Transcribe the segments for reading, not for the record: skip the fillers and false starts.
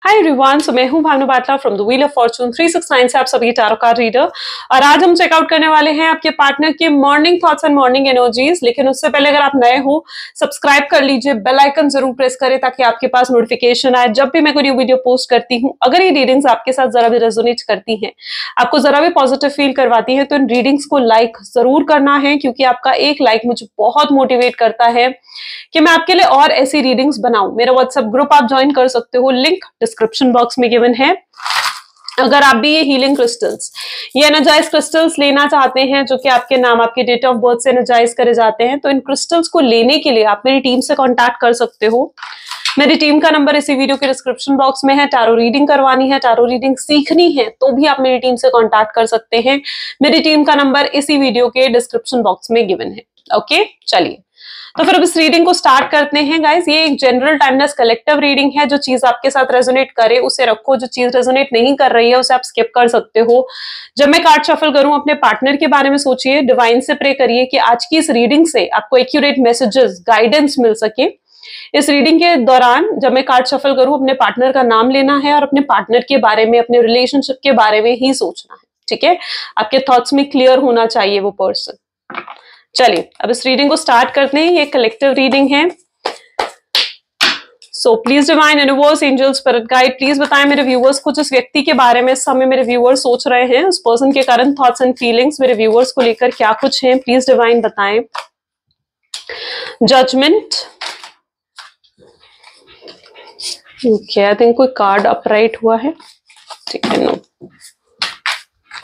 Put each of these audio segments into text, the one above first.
Hi everyone, so मैं हूं Bhanu Batla from the wheel of fortune 369 से आप सभी टैरो कार्ड रीडर। और आज हम चेकआउट करने वाले हैं आपके पार्टनर के morning thoughts and morning energies. लेकिन उससे पहले अगर आप नए हो, सब्सक्राइब कर लीजिए, बेल आइकन जरूर प्रेस करें ताकि आपके पास नोटिफिकेशन आए जब भी मैं कोई वीडियो पोस्ट करती हूँ। अगर ये रीडिंग्स आपके साथ जरा भी रेजोनेट करती हैं, आपको जरा भी पॉजिटिव फील करवाती है, तो इन रीडिंग्स को लाइक जरूर करना है, क्योंकि आपका एक लाइक मुझे बहुत मोटिवेट करता है कि मैं आपके लिए और ऐसी रीडिंग्स बनाऊं। मेरा व्हाट्सएप ग्रुप आप ज्वाइन कर सकते हो, लिंक डिस्क्रिप्शन बॉक्स में गिवन है। अगर आप भी ये हीलिंग क्रिस्टल्स, ये एनर्जाइज क्रिस्टल्स लेना चाहते हैं जो कि आपके नाम, आपके डेट ऑफ बर्थ से एनर्जाइज करे जाते हैं, तो इन क्रिस्टल्स को लेने के लिए आप मेरी टीम से कांटेक्ट कर सकते हो। मेरी टीम का नंबर इसी वीडियो के डिस्क्रिप्शन बॉक्स में है। टैरो रीडिंग करवानी है, टैरो रीडिंग सीखनी है, तो भी आप मेरी टीम से कांटेक्ट कर सकते हैं। मेरी टीम का नंबर इसी वीडियो के डिस्क्रिप्शन बॉक्स में गिवन है। ओके, चलिए तो फिर अब इस रीडिंग को स्टार्ट करते हैं गाइस। ये एक जनरल टाइमलेस कलेक्टिव रीडिंग है। जो चीज आपके साथ रेजोनेट करे उसे रखो, जो चीज रेजोनेट नहीं कर रही है उसे आप स्किप कर सकते हो। जब मैं कार्ड शफल करूं, अपने पार्टनर के बारे में सोचिए, डिवाइन से प्रे करिए कि आज की इस रीडिंग से आपको एक्यूरेट मैसेजेस, गाइडेंस मिल सके। इस रीडिंग के दौरान जब मैं कार्ड शफल करूं, अपने पार्टनर का नाम लेना है और अपने पार्टनर के बारे में, अपने रिलेशनशिप के बारे में ही सोचना है। ठीक है, आपके थॉट्स में क्लियर होना चाहिए वो पर्सन। चलिए अब इस रीडिंग को स्टार्ट करते हैं। ये कलेक्टिव रीडिंग है। सो please divine universe, angel, spirit guide, please बताएं मेरे व्यूअर्स को जिस व्यक्ति के बारे में इस समय मेरे व्यूअर्स सोच रहे हैं, उस पर्सन के कारण थॉट्स एंड फीलिंग्स मेरे व्यूअर्स को लेकर क्या कुछ हैं। प्लीज डिवाइन बताएं। जजमेंट, ओके, आई थिंक कोई कार्ड अपराइट हुआ है। ठीक है, नो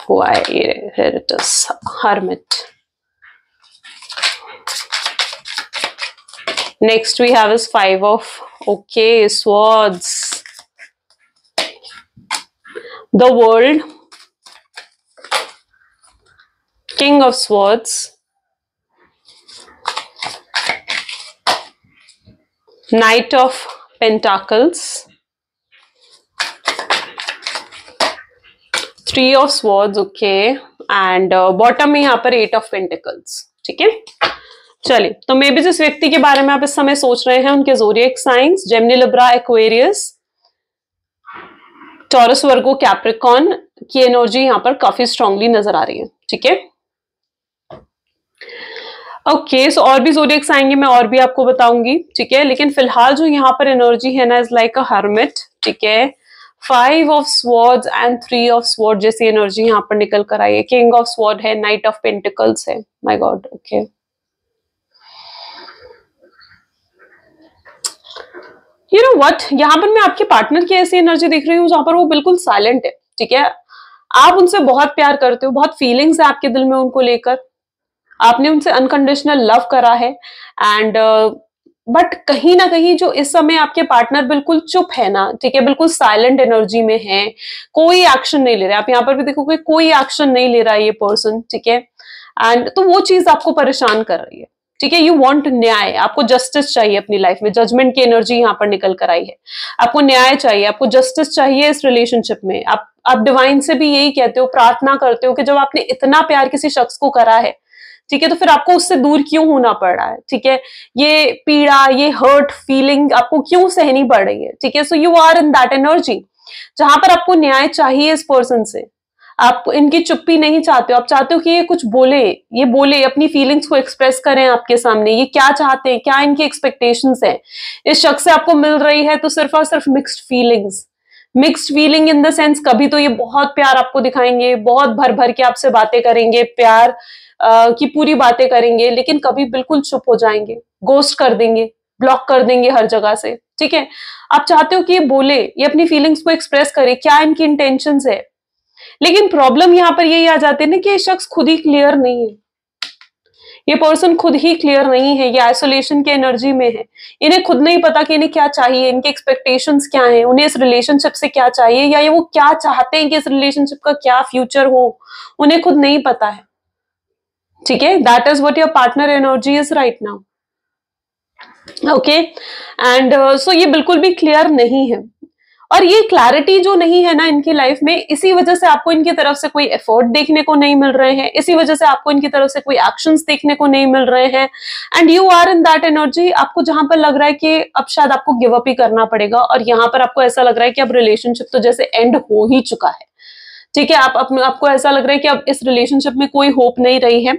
हुआ है, here it is, hermit. Next we have is 5 of, okay, swords, the world, king of swords, knight of pentacles, 3 of swords, okay, and bottom में यहाँ पर 8 of pentacles। ठीक है, चलिए तो मे भी जिस व्यक्ति के बारे में आप इस समय सोच रहे हैं उनके zodiac science Gemini, Libra, Aquarius, Taurus, Virgo, Capricorn की एनर्जी यहाँ पर काफी स्ट्रांगली नजर आ रही है। ठीक है, ओके, सो और भी ज़ोडिएक्स आएंगे, मैं और भी आपको बताऊंगी। ठीक है, लेकिन फिलहाल जो यहाँ पर एनर्जी है ना, इज लाइक अ हर्मिट। ठीक है, 5 of swords and 3 of sword जैसी एनर्जी यहाँ पर निकल कर आई है। किंग ऑफ स्वॉर्ड है, नाइट ऑफ पेंटिकल्स है। My God, okay, you know what, यहाँ पर मैं आपके पार्टनर की ऐसी एनर्जी देख रही हूँ जहां पर वो बिल्कुल साइलेंट है। ठीक है, आप उनसे बहुत प्यार करते हो, बहुत फीलिंग्स है आपके दिल में उनको लेकर, आपने उनसे अनकंडीशनल लव करा है। एंड बट कहीं ना कहीं जो इस समय आपके पार्टनर बिल्कुल चुप है ना, ठीक है, बिल्कुल साइलेंट एनर्जी में है, कोई एक्शन नहीं ले रहा है। आप यहाँ पर भी देखोगे कोई एक्शन नहीं ले रहा है ये पर्सन। ठीक है, एंड तो वो चीज आपको परेशान कर रही है। ठीक है, यू वांट न्याय, आपको जस्टिस चाहिए अपनी लाइफ में। जजमेंट की एनर्जी यहाँ पर निकल कर आई है। आपको न्याय चाहिए, आपको जस्टिस चाहिए इस रिलेशनशिप में। आप डिवाइन से भी यही कहते हो, प्रार्थना करते हो कि जब आपने इतना प्यार किसी शख्स को करा है, ठीक है, तो फिर आपको उससे दूर क्यों होना पड़ रहा है। ठीक है, ये पीड़ा, ये हर्ट फीलिंग आपको क्यों सहनी पड़ रही है। ठीक है, so you are in that energy जहां पर आपको न्याय चाहिए इस पर्सन से। आप इनकी चुप्पी नहीं चाहते हो, आप चाहते हो कि ये कुछ बोले, ये बोले, अपनी फीलिंग्स को एक्सप्रेस करें आपके सामने। ये क्या चाहते हैं, क्या इनकी एक्सपेक्टेशंस है इस शख्स से आपको मिल रही है, तो सिर्फ और सिर्फ mixed feelings. Mixed feeling in the sense, कभी तो ये बहुत प्यार आपको दिखाएंगे, बहुत भर भर के आपसे बातें करेंगे, प्यार की पूरी बातें करेंगे, लेकिन कभी बिल्कुल चुप हो जाएंगे, गोस्ट कर देंगे, ब्लॉक कर देंगे हर जगह से। ठीक है, आप चाहते हो कि ये बोले, ये अपनी फीलिंग्स को एक्सप्रेस करे, क्या इनकी इंटेंशंस है। लेकिन प्रॉब्लम यहां पर यही आ जाती है ना कि ये शख्स खुद ही क्लियर नहीं है, ये पर्सन खुद ही क्लियर नहीं है, ये आइसोलेशन की एनर्जी में है। इन्हें खुद नहीं पता कि इन्हें क्या चाहिए, इनके एक्सपेक्टेशंस क्या हैं, उन्हें इस रिलेशनशिप से क्या चाहिए, या ये वो क्या चाहते हैं कि इस रिलेशनशिप का क्या फ्यूचर हो, उन्हें खुद नहीं पता है। ठीक है, that is what your partner energy is right now. Okay, and so ये बिल्कुल भी क्लियर नहीं है। और ये क्लैरिटी जो नहीं है ना इनकी लाइफ में, इसी वजह से आपको इनकी तरफ से कोई एफर्ट देखने को नहीं मिल रहे हैं, इसी वजह से आपको इनकी तरफ से कोई एक्शंस देखने को नहीं मिल रहे हैं। And you are in that energy, आपको जहां पर लग रहा है कि अब शायद आपको गिव अप ही करना पड़ेगा, और यहाँ पर आपको ऐसा लग रहा है कि अब रिलेशनशिप तो जैसे एंड हो ही चुका है। ठीक है, आपको ऐसा लग रहा है कि अब इस रिलेशनशिप में कोई होप नहीं रही है,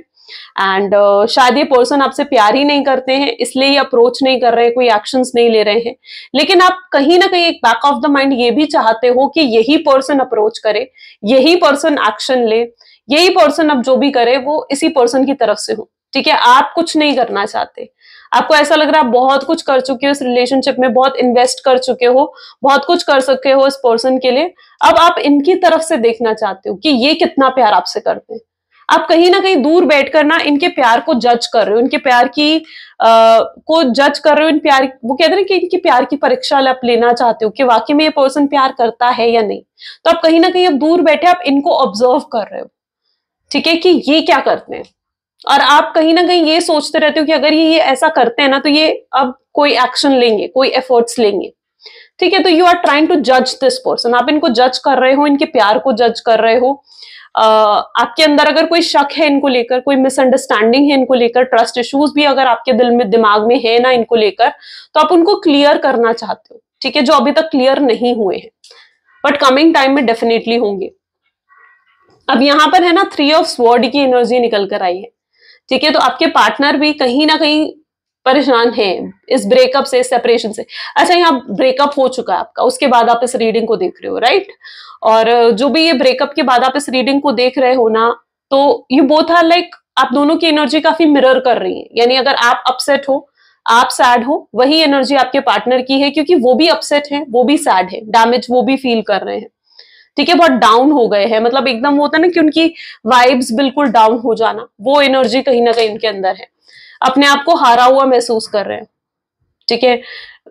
एंड शायद ये पर्सन आपसे प्यार ही नहीं करते हैं, इसलिए ये अप्रोच नहीं कर रहे हैं, कोई एक्शंस नहीं ले रहे हैं। लेकिन आप कहीं ना कहीं एक बैक ऑफ द माइंड ये भी चाहते हो कि यही पर्सन अप्रोच करे, यही पर्सन एक्शन ले, यही पर्सन अब जो भी करे वो इसी पर्सन की तरफ से हो। ठीक है, आप कुछ नहीं करना चाहते, आपको ऐसा लग रहा है आप बहुत कुछ कर चुके हो इस रिलेशनशिप में, बहुत इन्वेस्ट कर चुके हो, बहुत कुछ कर सके हो इस पर्सन के लिए। अब आप इनकी तरफ से देखना चाहते हो कि ये कितना प्यार आपसे करते हैं। आप कहीं ना कहीं दूर बैठकर ना इनके प्यार को जज कर रहे हो, इनके प्यार की को जज कर रहे हो, इन प्यार, वो कहते हैं कि इनकी प्यार की परीक्षा आप लेना चाहते हो कि वाकई में ये पर्सन प्यार करता है या नहीं। तो आप कहीं ना कहीं अब दूर बैठे आप इनको ऑब्जर्व कर रहे हो, ठीक है, कि ये क्या करते हैं, और आप कहीं ना कहीं ये सोचते रहते हो कि अगर ये ऐसा करते हैं ना तो ये अब कोई एक्शन लेंगे, कोई एफर्ट्स लेंगे। ठीक है, तो यू आर ट्राइंग टू जज दिस पर्सन, आप इनको जज कर रहे हो, इनके प्यार को जज कर रहे हो। आपके अंदर अगर कोई शक है इनको लेकर, कोई मिसअंडरस्टैंडिंग है इनको लेकर, ट्रस्ट इश्यूज भी अगर आपके दिल में दिमाग में है ना इनको लेकर, तो आप उनको क्लियर करना चाहते हो। ठीक है, जो अभी तक क्लियर नहीं हुए हैं, बट कमिंग टाइम में डेफिनेटली होंगे। अब यहां पर है ना 3 ऑफ स्वॉर्ड की एनर्जी निकल कर आई है। ठीक है, तो आपके पार्टनर भी कहीं ना कहीं परेशान है इस ब्रेकअप से, सेपरेशन से। अच्छा, यहाँ ब्रेकअप हो चुका है आपका, उसके बाद आप इस रीडिंग को देख रहे हो, राइट? और जो भी ये ब्रेकअप के बाद आप इस रीडिंग को देख रहे हो ना, तो यू बोथ आर लाइक, आप दोनों की एनर्जी काफी मिरर कर रही है। यानी अगर आप अपसेट हो, आप सैड हो, वही एनर्जी आपके पार्टनर की है, क्योंकि वो भी अपसेट है, वो भी सैड है, डैमेज वो भी फील कर रहे हैं। ठीक है, बहुत डाउन हो गए हैं, मतलब एकदम होता है ना कि उनकी वाइब्स बिल्कुल डाउन हो जाना, वो एनर्जी कहीं ना कहीं इनके अंदर है। अपने आप को हारा हुआ महसूस कर रहे हैं। ठीक है,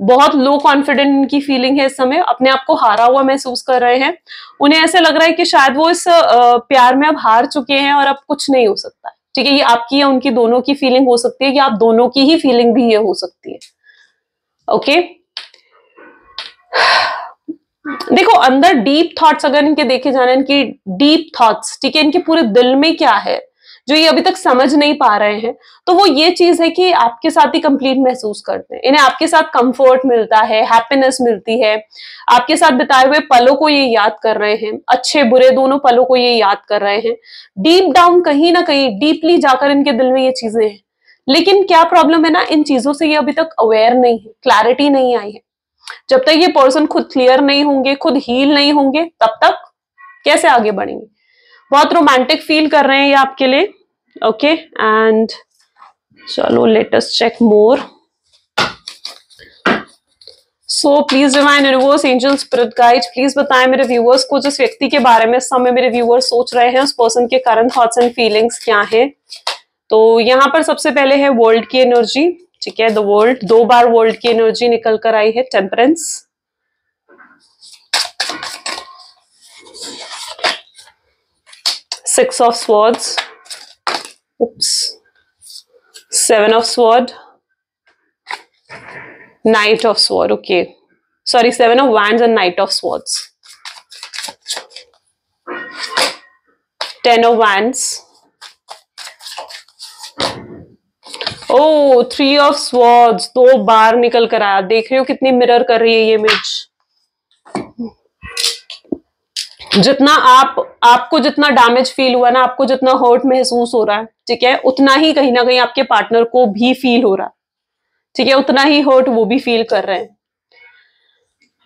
बहुत लो कॉन्फिडेंट इनकी फीलिंग है इस समय, अपने आप को हारा हुआ महसूस कर रहे हैं। उन्हें ऐसे लग रहा है कि शायद वो इस प्यार में अब हार चुके हैं और अब कुछ नहीं हो सकता है। ठीक है, ये आपकी या उनकी दोनों की फीलिंग हो सकती है, कि आप दोनों की ही फीलिंग भी ये हो सकती है। ओके, देखो अंदर डीप थॉट्स अगर इनके देखे जाने, इनकी डीप थॉट्स, ठीक है, इनके पूरे दिल में क्या है जो ये अभी तक समझ नहीं पा रहे हैं, तो वो ये चीज है कि आपके साथ ही कंप्लीट महसूस करते हैं। इन्हें आपके साथ कंफर्ट मिलता है, हैप्पीनेस मिलती है, आपके साथ बिताए हुए पलों को ये याद कर रहे हैं, अच्छे बुरे दोनों पलों को ये याद कर रहे हैं। डीप डाउन कहीं ना कहीं डीपली जाकर इनके दिल में ये चीजें हैं। लेकिन क्या प्रॉब्लम है ना, इन चीजों से ये अभी तक अवेयर नहीं है, क्लैरिटी नहीं आई है। जब तक ये पर्सन खुद क्लियर नहीं होंगे, खुद हील नहीं होंगे, तब तक कैसे आगे बढ़ेंगे। बहुत रोमांटिक फील कर रहे हैं ये आपके लिए। ओके, एंड चलो let us check more. So please divine universe, angel, spirit guide, please बताएं मेरे व्यूअर्स को, जिस व्यक्ति के बारे में इस समय मेरे व्यूअर्स सोच रहे हैं, उस पर्सन के करंट थॉट्स एंड फीलिंग्स क्या है। तो यहाँ पर सबसे पहले है वर्ल्ड की एनर्जी। ठीक है, द वर्ल्ड, 2 बार वर्ल्ड की एनर्जी निकल कर आई है। Temperance, Six of Swords, oops, 7 of Sword, Knight of Sword, okay, sorry, 7 of Wands and Knight of Swords, 10 of Wands, oh 3 of Swords, 2 बार निकल कर आया। देख रहे हो कितनी मिरर कर रही है ये इमेज। जितना आपको जितना डैमेज फील हुआ ना, आपको जितना हर्ट महसूस हो रहा है, ठीक है, उतना ही कहीं ना कहीं आपके पार्टनर को भी फील हो रहा है। ठीक है, उतना ही हर्ट वो भी फील कर रहे हैं।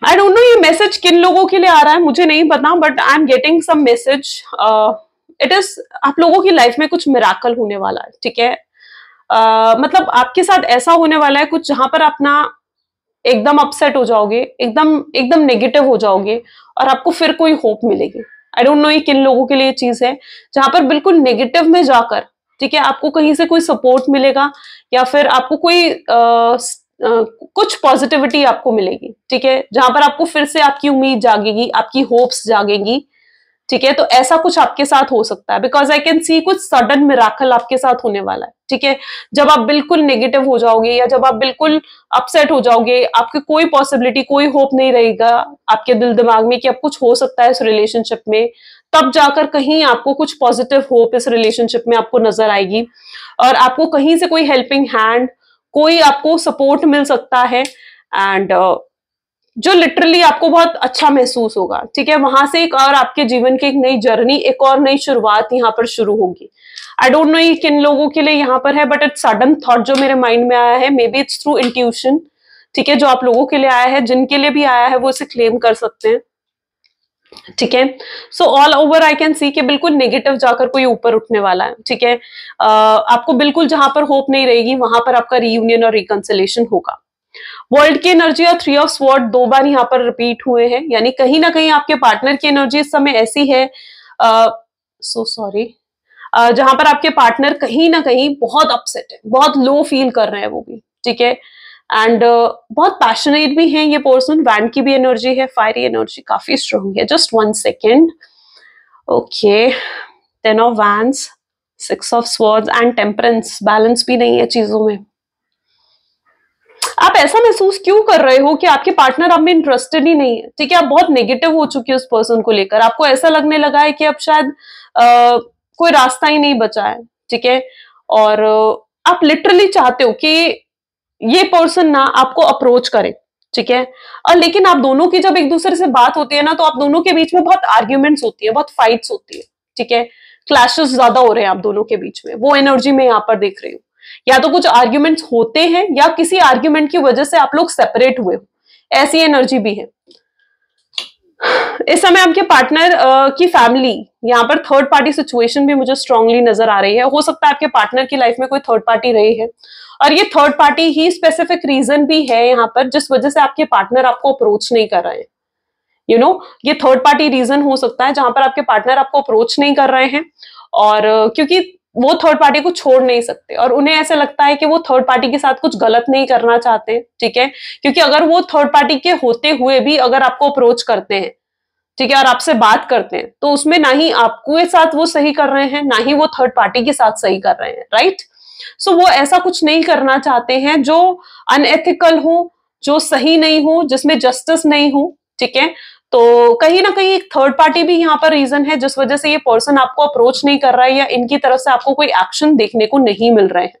आई डोंट नो ये मैसेज किन लोगों के लिए आ रहा है, मुझे नहीं पता, but I am getting some message. It is, आप लोगों की लाइफ में कुछ मिराकल होने वाला है। ठीक है, मतलब आपके साथ ऐसा होने वाला है कुछ, जहां पर अपना एकदम अपसेट हो जाओगे, एकदम नेगेटिव हो जाओगे, और आपको फिर कोई होप मिलेगी। आई डोंट नो ये किन लोगों के लिए चीज है, जहां पर बिल्कुल नेगेटिव में जाकर, ठीक है, आपको कहीं से कोई सपोर्ट मिलेगा, या फिर आपको कोई कुछ पॉजिटिविटी आपको मिलेगी। ठीक है, जहां पर आपको फिर से आपकी उम्मीद जागेगी, आपकी होप्स जागेंगी। ठीक है। तो ऐसा कुछ आपके साथ हो सकता है, बिकॉज आई कैन सी कुछ सडन मिराकल आपके साथ होने वाला है। ठीक है, जब आप बिल्कुल नेगेटिव हो जाओगे या जब आप बिल्कुल अपसेट हो जाओगे, आपकी कोई पॉसिबिलिटी, कोई होप नहीं रहेगा आपके दिल दिमाग में कि अब कुछ हो सकता है इस रिलेशनशिप में, तब जाकर कहीं आपको कुछ पॉजिटिव होप इस रिलेशनशिप में आपको नजर आएगी और आपको कहीं से कोई हेल्पिंग हैंड, कोई आपको सपोर्ट मिल सकता है, एंड जो लिटरली आपको बहुत अच्छा महसूस होगा। ठीक है, वहां से एक और आपके जीवन की एक नई जर्नी, एक और नई शुरुआत यहाँ पर शुरू होगी। आई डोंट नो ये किन लोगों के लिए यहाँ पर है, बट इट्स सडन थॉट जो मेरे माइंड में आया है, may be it's through intuition. ठीक है, जो आप लोगों के लिए आया है, जिनके लिए भी आया है वो इसे क्लेम कर सकते हैं। ठीक है, so all over I can see कि बिल्कुल नेगेटिव जाकर कोई ऊपर उठने वाला है। ठीक है, आपको बिल्कुल जहां पर होप नहीं रहेगी वहां पर आपका रीयूनियन और रिकंसिलेशन होगा। वर्ल्ड की एनर्जी और 3 ऑफ स्वॉर्ड 2 बार यहाँ पर रिपीट हुए हैं, यानी कहीं ना कहीं आपके पार्टनर की एनर्जी इस समय ऐसी है, सो सॉरी, जहां पर आपके पार्टनर कहीं ना कहीं बहुत अपसेट है, बहुत लो फील कर रहे हैं वो भी। ठीक है, एंड बहुत पैशनेट भी हैं ये पर्सन। वैंड की भी एनर्जी है, फायरी एनर्जी काफी स्ट्रॉन्ग है। Just 1 second. Okay, 10 of wands, 6 of swords and temperance. Balance भी नहीं है चीजों में। आप ऐसा महसूस क्यों कर रहे हो कि आपके पार्टनर आप में इंटरेस्टेड ही नहीं है? ठीक है, आप बहुत नेगेटिव हो चुके हो उस पर्सन को लेकर, आपको ऐसा लगने लगा है कि अब शायद कोई रास्ता ही नहीं बचा है। ठीक है, और आप लिटरली चाहते हो कि ये पर्सन ना आपको अप्रोच करे। ठीक है, और लेकिन आप दोनों की जब एक दूसरे से बात होती है ना, तो आप दोनों के बीच में बहुत आर्ग्यूमेंट्स होती है, बहुत फाइट्स होती है। ठीक है, क्लैशेस ज्यादा हो रहे हैं आप दोनों के बीच में, वो एनर्जी में यहाँ पर देख रही हूँ। या तो कुछ आर्ग्यूमेंट्स होते हैं या किसी आर्ग्यूमेंट की वजह से आप लोग सेपरेट हुए हो, ऐसी एनर्जी भी है। इस समय आपके पार्टनर की फैमिली, यहाँ पर थर्ड पार्टी सिचुएशन भी मुझे स्ट्रांगली नजर आ रही है। हो सकता है आपके पार्टनर की लाइफ में कोई थर्ड पार्टी रही है, और ये थर्ड पार्टी ही स्पेसिफिक रीजन भी है यहाँ पर जिस वजह से आपके पार्टनर आपको अप्रोच नहीं कर रहे हैं। यू नो, ये थर्ड पार्टी रीजन हो सकता है जहां पर आपके पार्टनर आपको अप्रोच नहीं कर रहे हैं, और क्योंकि वो थर्ड पार्टी को छोड़ नहीं सकते और उन्हें ऐसा लगता है कि वो थर्ड पार्टी के साथ कुछ गलत नहीं करना चाहते। ठीक है, क्योंकि अगर वो थर्ड पार्टी के होते हुए भी अगर आपको अप्रोच करते हैं, ठीक है, और आपसे बात करते हैं, तो उसमें ना ही आपके साथ वो सही कर रहे हैं, ना ही वो थर्ड पार्टी के साथ सही कर रहे हैं। राइट, सो वो ऐसा कुछ नहीं करना चाहते हैं जो अनएथिकल हो, जो सही नहीं हो, जिसमें जस्टिस नहीं हो। ठीक है, तो कहीं ना कहीं एक थर्ड पार्टी भी यहाँ पर रीजन है जिस वजह से ये पर्सन आपको अप्रोच नहीं कर रहा है, या इनकी तरफ से आपको कोई एक्शन देखने को नहीं मिल रहे हैं।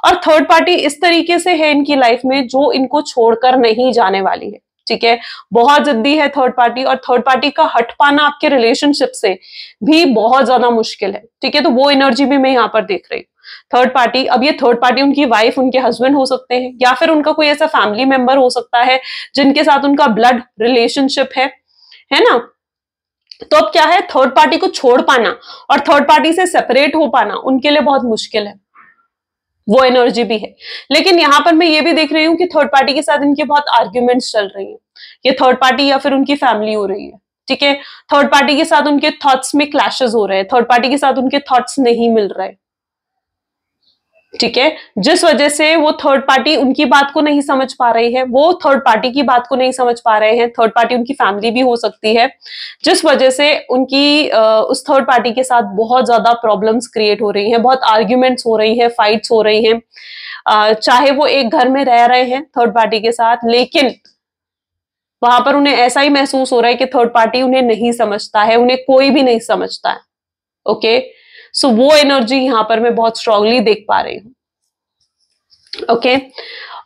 और थर्ड पार्टी इस तरीके से है इनकी लाइफ में जो इनको छोड़कर नहीं जाने वाली है। ठीक है, बहुत जिद्दी है थर्ड पार्टी, और थर्ड पार्टी का हट पाना आपके रिलेशनशिप से भी बहुत ज्यादा मुश्किल है। ठीक है, तो वो एनर्जी भी मैं यहाँ पर देख रही हूँ। थर्ड पार्टी, अब ये थर्ड पार्टी उनकी वाइफ, उनके हस्बैंड हो सकते हैं, या फिर उनका कोई ऐसा फैमिली मेंबर हो सकता है जिनके साथ उनका ब्लड रिलेशनशिप है ना। तो अब क्या है, थर्ड पार्टी को छोड़ पाना और थर्ड पार्टी से सेपरेट हो पाना उनके लिए बहुत मुश्किल है, वो एनर्जी भी है। लेकिन यहां पर मैं ये भी देख रही हूँ कि थर्ड पार्टी के साथ इनके बहुत आर्ग्यूमेंट्स चल रही हैं। ये थर्ड पार्टी या फिर उनकी फैमिली हो रही है। ठीक है, थर्ड पार्टी के साथ उनके थॉट्स में क्लैशेस हो रहे हैं, थर्ड पार्टी के साथ उनके थॉट्स नहीं मिल रहे। ठीक है, जिस वजह से वो थर्ड पार्टी उनकी बात को नहीं समझ पा रही है, वो थर्ड पार्टी की बात को नहीं समझ पा रहे हैं। थर्ड पार्टी उनकी फैमिली भी हो सकती है, जिस वजह से उनकी उस थर्ड पार्टी के साथ बहुत ज्यादा प्रॉब्लम्स क्रिएट हो रही हैं, बहुत आर्ग्यूमेंट्स हो रही हैं, फाइट्स हो रही हैं। चाहे वो एक घर में रह रहे हैं थर्ड पार्टी के साथ, लेकिन वहां पर उन्हें ऐसा ही महसूस हो रहा है कि थर्ड पार्टी उन्हें नहीं समझता है, उन्हें कोई भी नहीं समझता है। ओके, सो वो एनर्जी यहां पर मैं बहुत स्ट्रांगली देख पा रही हूं। ओके,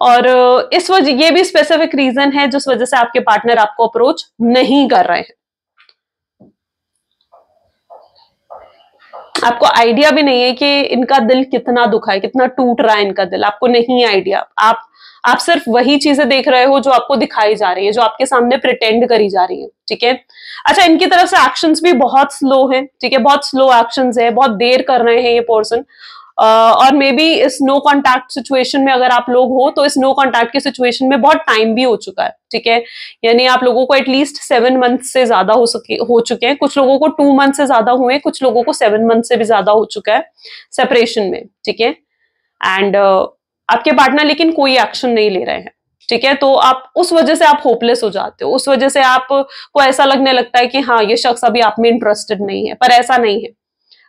और इस वजह, ये भी स्पेसिफिक रीजन है जिस वजह से आपके पार्टनर आपको अप्रोच नहीं कर रहे हैं। आपको आइडिया भी नहीं है कि इनका दिल कितना दुखा है, कितना टूट रहा है इनका दिल, आपको नहीं आइडिया। आप सिर्फ वही चीजें देख रहे हो जो आपको दिखाई जा रही है, जो आपके सामने प्रिटेंड करी जा रही है। ठीक है, अच्छा, इनकी तरफ से एक्शंस भी बहुत स्लो है। ठीक है, बहुत स्लो एक्शंस है, बहुत देर कर रहे हैं ये पर्सन। और मे बी इस नो कॉन्टैक्ट सिचुएशन में अगर आप लोग हो, तो इस नो कॉन्टैक्ट की सिचुएशन में बहुत टाइम भी हो चुका है। ठीक है, यानी आप लोगों को एटलीस्ट 7 मंथ से ज्यादा हो चुके हैं, कुछ लोगों को 2 मंथ से ज्यादा हुए, कुछ लोगों को 7 मंथ से भी ज्यादा हो चुका है सेपरेशन में। ठीक है, एंड आपके पार्टनर लेकिन कोई एक्शन नहीं ले रहे हैं। ठीक है, तो आप उस वजह से आप होपलेस हो जाते हो, उस वजह से आपको ऐसा लगने लगता है कि हाँ ये शख्स अभी आप में इंटरेस्टेड नहीं है, पर ऐसा नहीं है।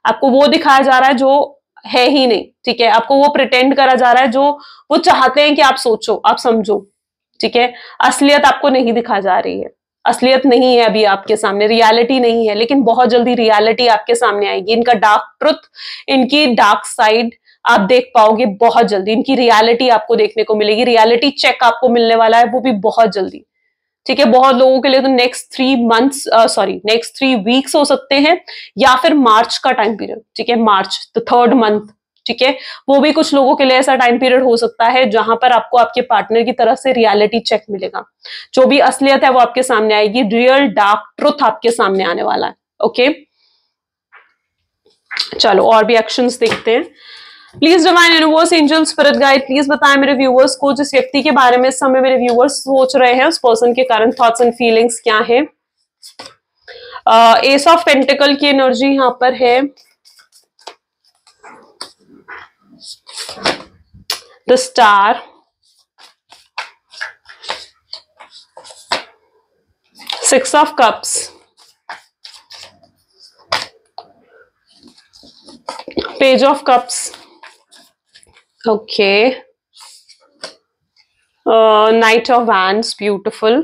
आपको वो दिखाया जा रहा है जो है ही नहीं, ठीक है, आपको वो प्रिटेंड करा जा रहा है जो वो चाहते हैं कि आप सोचो, आप समझो, ठीक है। असलियत आपको नहीं दिखा जा रही है, असलियत नहीं है अभी आपके सामने, रियलिटी नहीं है, लेकिन बहुत जल्दी रियलिटी आपके सामने आएगी। इनका डार्क ट्रुथ, इनकी डार्क साइड आप देख पाओगे बहुत जल्दी, इनकी रियलिटी आपको देखने को मिलेगी, रियलिटी चेक आपको मिलने वाला है, वो भी बहुत जल्दी, ठीक है। बहुत लोगों के लिए तो नेक्स्ट 3 वीक्स हो सकते हैं, या फिर मार्च का टाइम पीरियड, ठीक है, मार्च द 3rd मंथ, ठीक है, वो भी कुछ लोगों के लिए ऐसा टाइम पीरियड हो सकता है जहां पर आपको आपके पार्टनर की तरफ से रियलिटी चेक मिलेगा, जो भी असलियत है वो आपके सामने आएगी, रियल डार्क ट्रुथ आपके सामने आने वाला है। ओके, चलो और भी एक्शंस देखते हैं। Please divine universe, angel, spirit guide, please बताएं मेरे व्यूअर्स को, जिस व्यक्ति के बारे में इस समय मेरे व्यूअर्स सोच रहे हैं, उस पर्सन के कारण थॉट्स एंड फीलिंग्स क्या है। एस ऑफ पेंटिकल की एनर्जी यहां पर है, the star, 6 of cups, page of cups, okay, Knight of Wands, beautiful,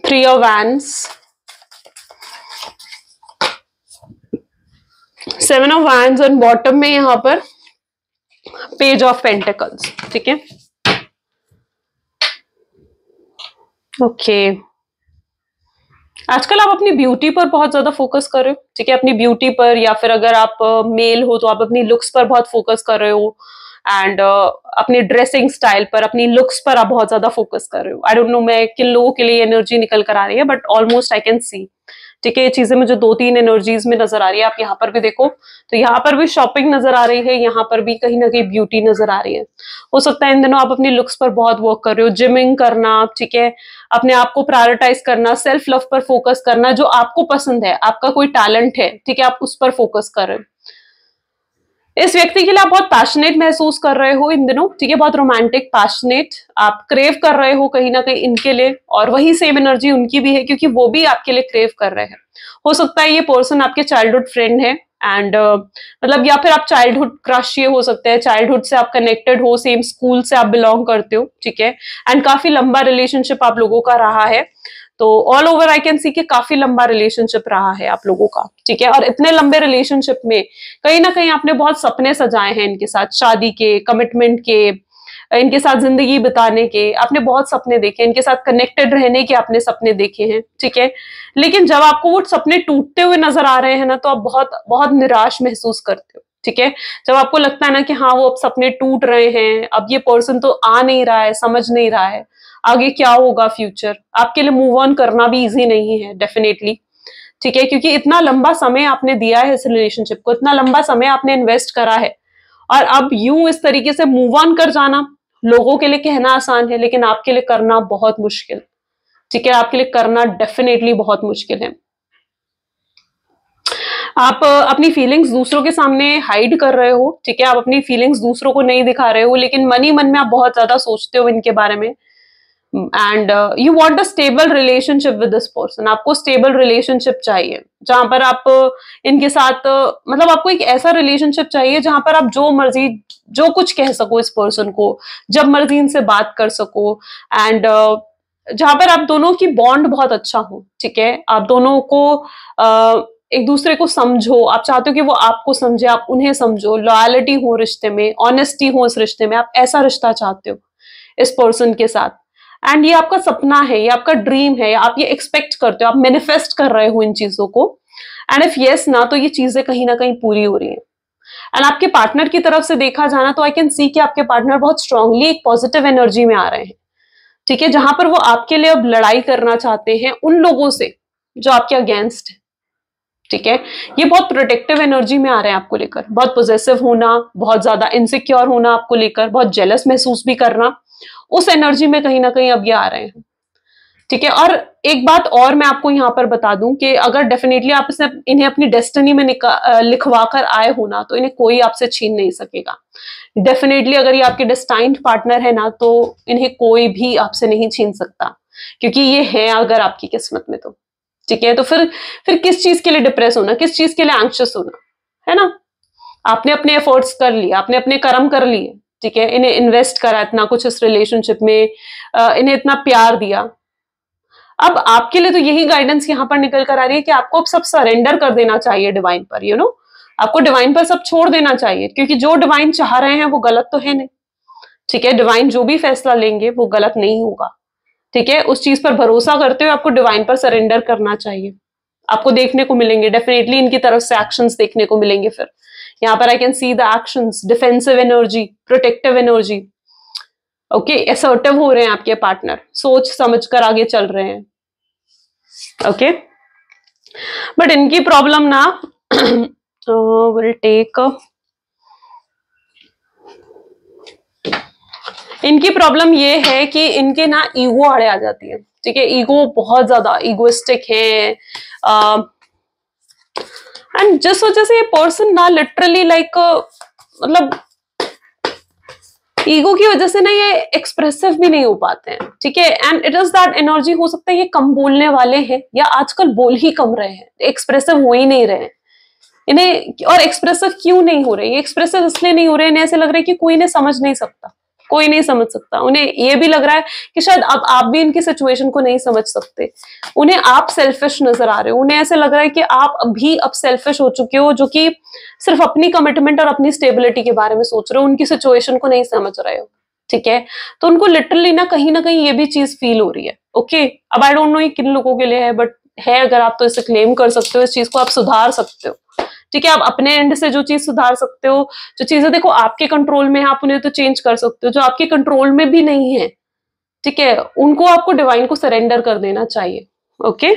3 of Wands, 7 of Wands, और बॉटम में यहां पर पेज ऑफ पेंटिकल्स, ठीक है। ओके, आजकल आप अपनी ब्यूटी पर बहुत ज्यादा फोकस कर रहे हो, ठीक है, अपनी ब्यूटी पर, या फिर अगर आप मेल हो तो आप अपनी लुक्स पर बहुत फोकस कर रहे हो, एंड अपनी ड्रेसिंग स्टाइल पर, अपनी लुक्स पर आप बहुत ज्यादा फोकस कर रहे हो। आई डोंट नो मैं किन लोगों के लिए एनर्जी निकल कर आ रही है, but almost I can see, ठीक है, ये चीजें मुझे 2-3 एनर्जीज में नजर आ रही है। आप यहाँ पर भी देखो तो यहाँ पर भी शॉपिंग नजर आ रही है, यहाँ पर भी कहीं ना कहीं ब्यूटी नजर आ रही है। हो सकता है इन दिनों आप अपनी लुक्स पर बहुत वर्क कर रहे हो, जिमिंग करना, ठीक है, अपने आप को प्रायोरिटाइज करना, सेल्फ लव पर फोकस करना, जो आपको पसंद है, आपका कोई टैलेंट है, ठीक है, आप उस पर फोकस कर रहे हो। इस व्यक्ति के लिए आप बहुत पैशनेट महसूस कर रहे हो इन दिनों, ठीक है, बहुत रोमांटिक, पैशनेट, आप क्रेव कर रहे हो कहीं ना कहीं इनके लिए, और वही सेम एनर्जी उनकी भी है, क्योंकि वो भी आपके लिए क्रेव कर रहे हैं। हो सकता है ये पर्सन आपके चाइल्डहुड फ्रेंड है, एंड मतलब या फिर आप चाइल्डहुड क्रश, ये हो सकता है चाइल्डहुड से आप कनेक्टेड हो, सेम स्कूल से आप बिलोंग करते हो, ठीक है, एंड काफी लंबा रिलेशनशिप आप लोगों का रहा है। तो all over I can see कि काफी लंबा रिलेशनशिप रहा है आप लोगों का, ठीक है, और इतने लंबे रिलेशनशिप में कहीं ना कहीं आपने बहुत सपने सजाए हैं इनके साथ, शादी के, कमिटमेंट के, इनके साथ जिंदगी बिताने के, आपने बहुत सपने देखे, इनके साथ कनेक्टेड रहने के आपने सपने देखे हैं, ठीक है, लेकिन जब आपको वो सपने टूटते हुए नजर आ रहे हैं ना, तो आप बहुत बहुत निराश महसूस करते हो, ठीक है। जब आपको लगता है ना कि हाँ वो अब सपने टूट रहे हैं, अब ये पर्सन तो आ नहीं रहा है, समझ नहीं रहा है आगे क्या होगा फ्यूचर, आपके लिए मूव ऑन करना भी इजी नहीं है डेफिनेटली, ठीक है, क्योंकि इतना लंबा समय आपने दिया है इस रिलेशनशिप को, इतना लंबा समय आपने इन्वेस्ट करा है, और अब यूं इस तरीके से मूव ऑन कर जाना, लोगों के लिए कहना आसान है, लेकिन आपके लिए करना बहुत मुश्किल, ठीक है, आपके लिए करना डेफिनेटली बहुत मुश्किल है। आप अपनी फीलिंग्स दूसरों के सामने हाइड कर रहे हो, ठीक है, आप अपनी फीलिंग्स दूसरों को नहीं दिखा रहे हो, लेकिन मन ही मन में आप बहुत ज्यादा सोचते हो इनके बारे में, and you want a stable relationship with this person. आपको स्टेबल रिलेशनशिप चाहिए जहां पर आप इनके साथ मतलब आपको एक ऐसा रिलेशनशिप चाहिए जहां पर आप जो मर्जी जो कुछ कह सको इस पर्सन को, जब मर्जी इनसे बात कर सको, एंड जहां पर आप दोनों की बॉन्ड बहुत अच्छा हो, ठीक है, आप दोनों को एक दूसरे को समझो, आप चाहते हो कि वो आपको समझे, आप उन्हें समझो, लॉयलिटी हो रिश्ते में, ऑनेस्टी हो इस रिश्ते में, आप ऐसा रिश्ता चाहते हो इस पर्सन के साथ, एंड ये आपका सपना है, ये आपका ड्रीम है, आप ये एक्सपेक्ट करते हो, आप मैनिफेस्ट कर रहे हो इन चीजों को, एंड इफ यस ना, तो ये चीजें कहीं ना कहीं पूरी हो रही है। एंड आपके पार्टनर की तरफ से देखा जाना तो आई कैन सी कि आपके पार्टनर बहुत स्ट्रांगली एक पॉजिटिव एनर्जी में आ रहे हैं, ठीक है, जहां पर वो आपके लिए अब लड़ाई करना चाहते हैं उन लोगों से जो आपके अगेंस्ट है, ठीक है, ये बहुत प्रोटेक्टिव एनर्जी में आ रहे हैं आपको लेकर, बहुत पोजेसिव होना, बहुत ज्यादा इनसिक्योर होना आपको लेकर, बहुत जेलस महसूस भी करना, उस एनर्जी में कहीं ना कहीं अब ये आ रहे हैं। ठीक है। और एक बात और मैं आपको यहाँ पर बता दूं कि अगर डेफिनेटली आप इन्हें अपनी डेस्टिनी में लिखवा कर आए हो ना, तो इन्हें कोई आपसे छीन नहीं सकेगा। डेफिनेटली अगर ये आपके डेस्टाइन्ड पार्टनर है ना, तो इन्हें कोई भी आपसे नहीं छीन सकता, क्योंकि ये है अगर आपकी किस्मत में तो। ठीक है, तो फिर किस चीज के लिए डिप्रेस होना, किस चीज के लिए एंग्शियस होना, है ना। आपने अपने एफर्ट्स कर लिए, आपने अपने कर्म कर लिए, ठीक है, इन्हें इन्वेस्ट करा इतना कुछ इस रिलेशनशिप में, इन्हें इतना प्यार दिया। अब आपके लिए तो यही गाइडेंस यहाँ पर निकल कर आ रही है कि आपको अब सब सरेंडर कर देना चाहिए डिवाइन पर, यू नो, आपको डिवाइन पर सब छोड़ देना चाहिए, क्योंकि जो डिवाइन चाह रहे हैं वो गलत तो है नहीं। ठीक है, डिवाइन जो भी फैसला लेंगे वो गलत नहीं होगा। ठीक है, उस चीज पर भरोसा करते हुए आपको डिवाइन पर सरेंडर करना चाहिए। आपको देखने को मिलेंगे डेफिनेटली इनकी तरफ से एक्शंस देखने को मिलेंगे। फिर यहाँ पर I can see the actions, defensive energy, protective energy. Okay, assertive हो रहे हैं आपके पार्टनर, सोच समझ कर आगे चल रहे हैं। ओके, बट इनकी प्रॉब्लम ना विल टेक, इनकी प्रॉब्लम ये है कि इनके ना ईगो आड़े आ जाती है। ठीक है, ईगो बहुत ज्यादा ईगोइस्टिक है, एंड जिस वजह से ये पर्सन ना लिटरली लाइक मतलब ईगो की वजह से ना ये एक्सप्रेसिव भी नहीं हो पाते हैं। ठीक है, and it is that energy, हो सकता है ये कम बोलने वाले हैं या आजकल बोल ही कम रहे हैं, एक्सप्रेसिव हो ही नहीं रहे हैं इन्हें। और एक्सप्रेसिव क्यों नहीं हो रहे, ये एक्सप्रेसिव इसलिए नहीं हो रहे हैं, इन्हें ऐसे लग रहा है कि कोई इन्हें समझ नहीं सकता, कोई नहीं समझ सकता। उन्हें ये भी लग रहा है कि शायद अब आप भी इनकी सिचुएशन को नहीं समझ सकते। उन्हें आप सेल्फिश नजर आ रहे हो, उन्हें ऐसे लग रहा है कि आप अभी अब सेल्फिश हो चुके हो, जो कि सिर्फ अपनी कमिटमेंट और अपनी स्टेबिलिटी के बारे में सोच रहे हो, उनकी सिचुएशन को नहीं समझ रहे हो। ठीक है, तो उनको लिटरली ना कहीं ये भी चीज फील हो रही है। ओके, अब आई डोंट नो ये किन लोगों के लिए है, बट है अगर आप तो इसे क्लेम कर सकते हो, इस चीज को आप सुधार सकते हो। ठीक है, आप अपने एंड से जो चीज सुधार सकते हो, जो चीजें देखो आपके कंट्रोल में है, आप उन्हें तो चेंज कर सकते हो। जो आपके कंट्रोल में भी नहीं है, ठीक है, उनको आपको डिवाइन को सरेंडर कर देना चाहिए। ओके,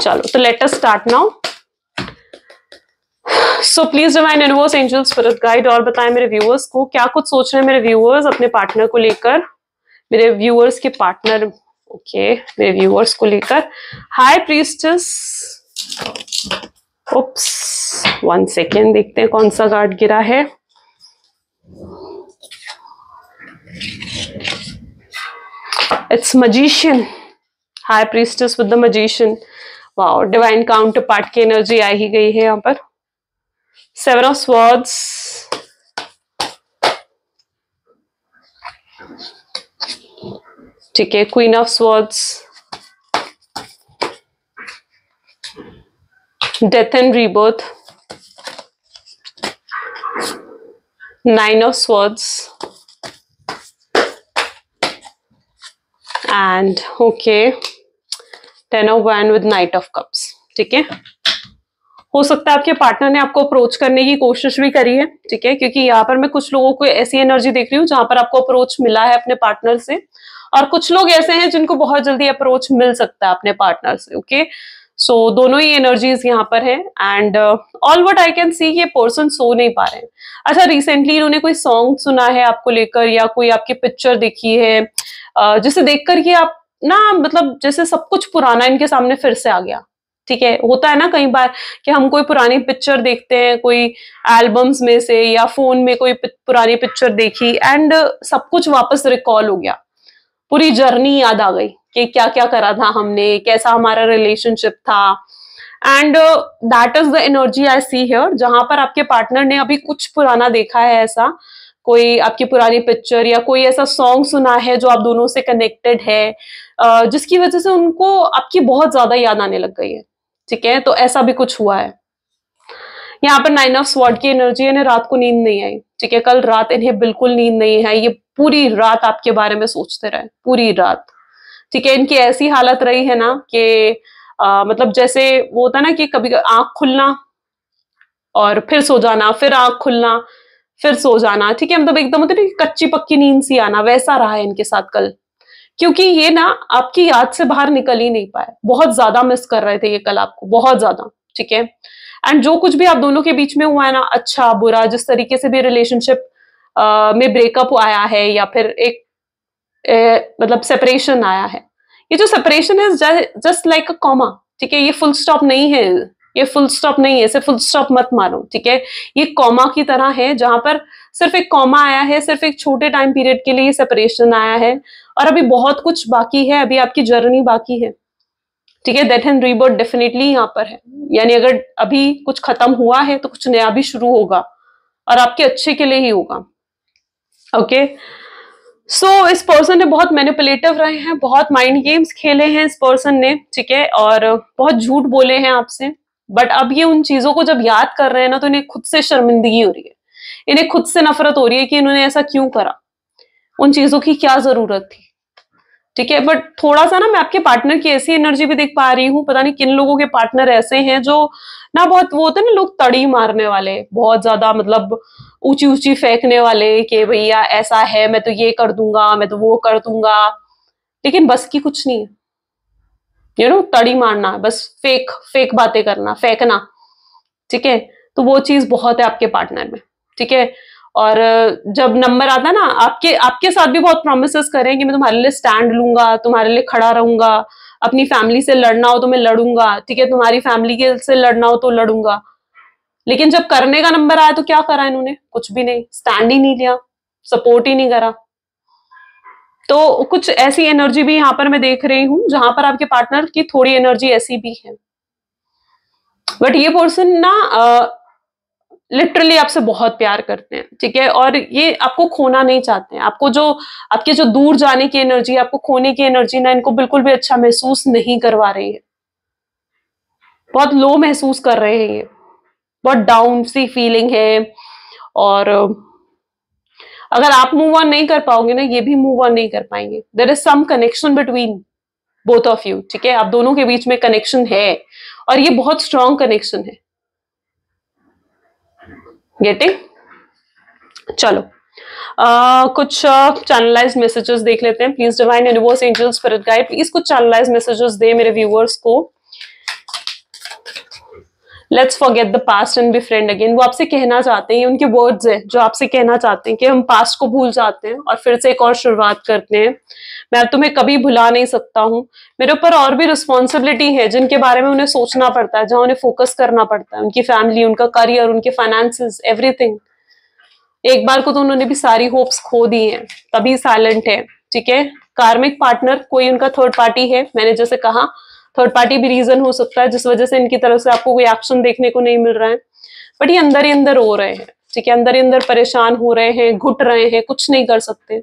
चलो तो let us start now. So please divine universe, angel, spirit guide, और बताएं मेरे व्यूअर्स को क्या कुछ सोच रहे हैं मेरे व्यूअर्स अपने पार्टनर को लेकर, मेरे व्यूअर्स के पार्टनर, ओके, मेरे व्यूअर्स को लेकर। हाई प्रीस्टेस, ओप्स, 1 सेकेंड, देखते हैं कौन सा कार्ड गिरा है। It's magician, high priestess with the magician. Wow, divine counter part की एनर्जी आ ही गई है यहाँ पर। 7 ऑफ स्वॉर्ड्स, ठीक है, queen of swords, death and rebirth, 9 of swords, and okay, 10 of wands with Knight of cups। ठीक है, हो सकता है आपके पार्टनर ने आपको अप्रोच करने की कोशिश भी करी है। ठीक है, क्योंकि यहाँ पर मैं कुछ लोगों को ऐसी एनर्जी देख रही हूँ जहां पर आपको अप्रोच मिला है अपने पार्टनर से, और कुछ लोग ऐसे हैं जिनको बहुत जल्दी अप्रोच मिल सकता है अपने पार्टनर से। ओके, सो दोनों ही एनर्जीज यहाँ पर है, and all what I can see, ये पर्सन सो नहीं पा रहे हैं। अच्छा, रिसेंटली इन्होंने कोई सॉन्ग सुना है आपको लेकर, या कोई आपकी पिक्चर देखी है, जिसे देखकर ये आप ना मतलब जैसे सब कुछ पुराना इनके सामने फिर से आ गया। ठीक है, होता है ना कई बार कि हम कोई पुरानी पिक्चर देखते हैं, कोई एल्बम्स में से या फोन में कोई पुरानी पिक्चर देखी, एंड सब कुछ वापस रिकॉल हो गया, पूरी जर्नी याद आ गई कि क्या क्या करा था हमने, कैसा हमारा रिलेशनशिप था। And that is the energy I see here, जहां पर आपके पार्टनर ने अभी कुछ पुराना देखा है, ऐसा कोई आपकी पुरानी पिक्चर या कोई ऐसा सॉन्ग सुना है जो आप दोनों से कनेक्टेड है, जिसकी वजह से उनको आपकी बहुत ज्यादा याद आने लग गई है। ठीक है, तो ऐसा भी कुछ हुआ है। यहाँ पर 9 ऑफ स्वॉर्ड की एनर्जी है, इन्हें रात को नींद नहीं आई। ठीक है, कल रात इन्हें बिल्कुल नींद नहीं है, ये पूरी रात आपके बारे में सोचते रहे, पूरी रात। ठीक है, इनकी ऐसी हालत रही है ना कि मतलब जैसे वो होता है ना कि कभी आंख खुलना और फिर सो जाना, फिर आंख खुलना, फिर सो जाना। ठीक है, मतलब एकदम होता है ना कच्ची पक्की नींद सी आना, वैसा रहा है इनके साथ कल, क्योंकि ये ना आपकी याद से बाहर निकल ही नहीं पाए, बहुत ज्यादा मिस कर रहे थे ये कल आपको, बहुत ज्यादा। ठीक है, एंड जो कुछ भी आप दोनों के बीच में हुआ है ना, अच्छा बुरा, जिस तरीके से भी रिलेशनशिप में ब्रेकअप आया है या फिर एक मतलब सेपरेशन आया है, ये जो सेपरेशन है जस्ट लाइक अ कॉमा, ठीक है, ये फुल स्टॉप नहीं है, ये फुल स्टॉप नहीं है, इसे फुल स्टॉप मत मानो, ठीक है, ये कॉमा की तरह है जहां पर सिर्फ एक कॉमा आया है, सिर्फ एक छोटे टाइम पीरियड के लिए ये सेपरेशन आया है और अभी बहुत कुछ बाकी है, अभी आपकी जर्नी बाकी है, ठीक है। डेथ एंड रीबर्थ डेफिनेटली यहाँ पर है, यानी अगर अभी कुछ खत्म हुआ है तो कुछ नया भी शुरू होगा और आपके अच्छे के लिए ही होगा। ओके, सो इस पर्सन ने बहुत मैनिपुलेटिव रहे हैं, बहुत माइंड गेम्स खेले हैं इस पर्सन ने, ठीक है, और बहुत झूठ बोले हैं आपसे, बट अब ये उन चीजों को जब याद कर रहे हैं ना तो इन्हें खुद से शर्मिंदगी हो रही है, इन्हें खुद से नफरत हो रही है कि इन्होंने ऐसा क्यों करा, उन चीजों की क्या जरूरत थी, ठीक है। बट थोड़ा सा ना मैं आपके पार्टनर की ऐसी एनर्जी भी देख पा रही हूँ, पता नहीं किन लोगों के पार्टनर ऐसे हैं जो ना बहुत वो होते हैं ना लोग तड़ी मारने वाले, बहुत ज्यादा मतलब ऊंची ऊंची फेंकने वाले कि भैया ऐसा है, मैं तो ये कर दूंगा, मैं तो वो कर दूंगा, लेकिन बस की कुछ नहीं है, यू नो, तड़ी मारना, बस फेक फेक बातें करना, फेंकना, ठीक है, तो वो चीज बहुत है आपके पार्टनर में, ठीक है। और जब नंबर आता है ना, आपके आपके साथ भी बहुत प्रोमिसेस करें कि मैं तुम्हारे लिए स्टैंड लूंगा, तुम्हारे लिए खड़ा रहूंगा, अपनी फैमिली से लड़ना हो तो मैं लड़ूंगा, ठीक है, तुम्हारी फैमिली के से लड़ना हो तो लड़ूंगा, लेकिन जब करने का नंबर आया तो क्या करा इन्होंने, कुछ भी नहीं, स्टैंड ही नहीं लिया, सपोर्ट ही नहीं करा। तो कुछ ऐसी एनर्जी भी यहाँ पर मैं देख रही हूं जहां पर आपके पार्टनर की थोड़ी एनर्जी ऐसी भी है, बट ये पर्सन ना लिटरली आपसे बहुत प्यार करते हैं, ठीक है, और ये आपको खोना नहीं चाहते हैं, आपको जो आपके जो दूर जाने की एनर्जी, आपको खोने की एनर्जी ना इनको बिल्कुल भी अच्छा महसूस नहीं करवा रही है, बहुत लो महसूस कर रहे हैं ये, बहुत डाउन सी फीलिंग है। और अगर आप मूव ऑन नहीं कर पाओगे ना, ये भी मूव ऑन नहीं कर पाएंगे, there is some connection between both of you, ठीक है, आप दोनों के बीच में कनेक्शन है और ये बहुत स्ट्रॉन्ग कनेक्शन है, गेटिंग। चलो कुछ चैनलाइज्ड मैसेजेस देख लेते हैं। Please divine universe angels spirit guide please कुछ चैनलाइज्ड मैसेजेस दे मेरे व्यूअर्स को। Let's forget the past and be friend again, वो आपसे कहना चाहते हैं, उनके वर्ड्स है जो आपसे कहना चाहते हैं कि हम पास्ट को भूल जाते हैं और फिर से एक और शुरुआत करते हैं, मैं तुम्हें कभी भुला नहीं सकता हूँ, मेरे ऊपर और भी रिस्पॉन्सिबिलिटी है जिनके बारे में उन्हें सोचना पड़ता है, जहां उन्हें फोकस करना पड़ता है, उनकी फैमिली, उनका करियर, उनके फाइनेंसेस, एवरीथिंग। एक बार को तो उन्होंने भी सारी होप्स खो दी हैं, तभी साइलेंट है, ठीक है। कार्मिक पार्टनर कोई उनका थर्ड पार्टी है, मैंने जैसे कहा थर्ड पार्टी भी रीजन हो सकता है जिस वजह से इनकी तरफ से आपको कोई एक्शन देखने को नहीं मिल रहा है, बट ये अंदर ही अंदर रो रहे हैं, ठीक है, अंदर ही अंदर परेशान हो रहे हैं, घुट रहे हैं, कुछ नहीं कर सकते,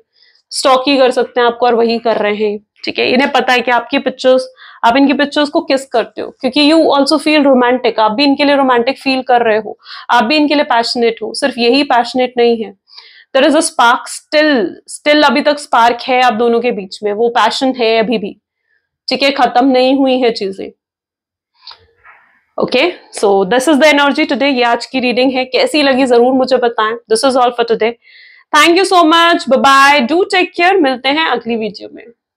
स्टॉक ही कर सकते हैं आपको और वही कर रहे हैं, ठीक है। इन्हें पता है कि आपकी पिक्चर्स, आप इनकी पिक्चर्स को किस करते हो, क्योंकि यू ऑल्सो फील रोमांटिक, आप भी इनके लिए रोमांटिक फील कर रहे हो, आप भी इनके लिए पैशनेट हो, सिर्फ यही पैशनेट नहीं है, there is a spark still अभी तक स्पार्क है आप दोनों के बीच में, वो पैशन है अभी भी, ठीक है, खत्म नहीं हुई है चीजें। Okay, so this is the energy today, ये आज की रीडिंग है, कैसी लगी जरूर मुझे बताएं। This is all for today, thank you so much, bye bye, do take care, मिलते हैं अगली वीडियो में।